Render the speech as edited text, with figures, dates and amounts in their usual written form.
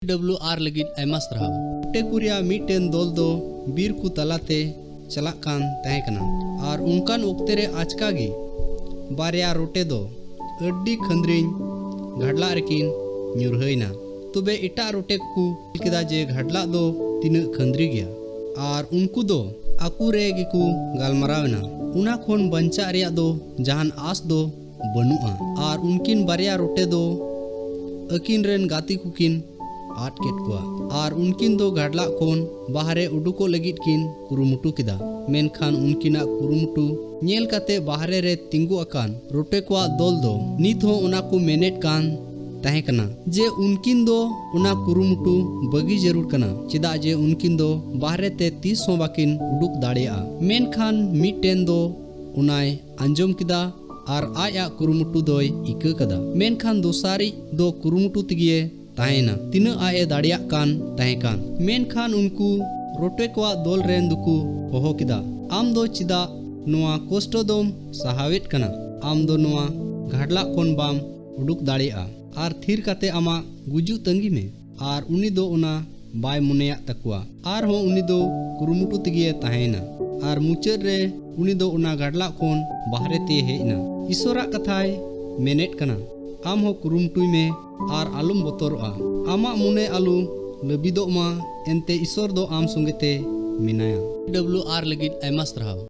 WR lagi emas terhau. टेकुरिया मिटेन दोल दो बीर को तलाते चलाक कान तहे कना और उनकान उक्ते रे आचका गी बारिया रोटे दो अड्डी खंद्रिन घाडला रेकिन न्यूरहैना तबे इटा रोटे को किदा जे घाडला दो तीन खंद्री गया और उनको दो आकू रे गिकू गालमरावना उना खोन बंचा रिया दो जहान आस दो बनुआ और उनकिन बारिया रोटे दो अकिन रेन गाती कुकिन आट केट कुआ और उनकिन दो घाडला खोन बाहरे उडुको लगित किन कुरुमुटु किदा मेनखान उनकिना कुरुमुटु नेल काते बाहरे रे तिंगु अकान रोटे कुआ दोल दो नित हो उना को मेनेट कान तहे कना जे उनकिन दो उना कुरुमुटु बगी जरूर कना चिदा जे उनकिन दो बाहरे ते 30 हो बाकिन उडुक दाड़िया मेनखान मिटेन दो उनाय अंजम किदा और आया कुरुमुटु दोय इका कदा मेनखान दोसारी दो कुरुमुटु तिगिए ताहेना तीना आए दाड़िया कान ताहे कान मेनखान उनको रोटे कोआ दोल रेन दुकु होहो किदा आम दो चिदा नुआ कोष्टो दोम सहावेट कना आम दो नुआ घाडला कोन बाम उडुक दाड़िया आर थिर काते आमा गुजु तंगी में आर उनी दो उना बाय मुनेया तकुआ आर हो उनी दो कुरुमुटु तिगिए ताहेना आर मुचाद रे उनी दो उना घाडला कोन बाहरे ते हेना ईश्वरा कथाय मेनेट कना आम हो कुरुमुटुई में आर आलुम बोतरोआ आमा मुने आलू लबिदो मा एनते ईश्वर दो आम संगेते मिनाया WR lagi emas terhau.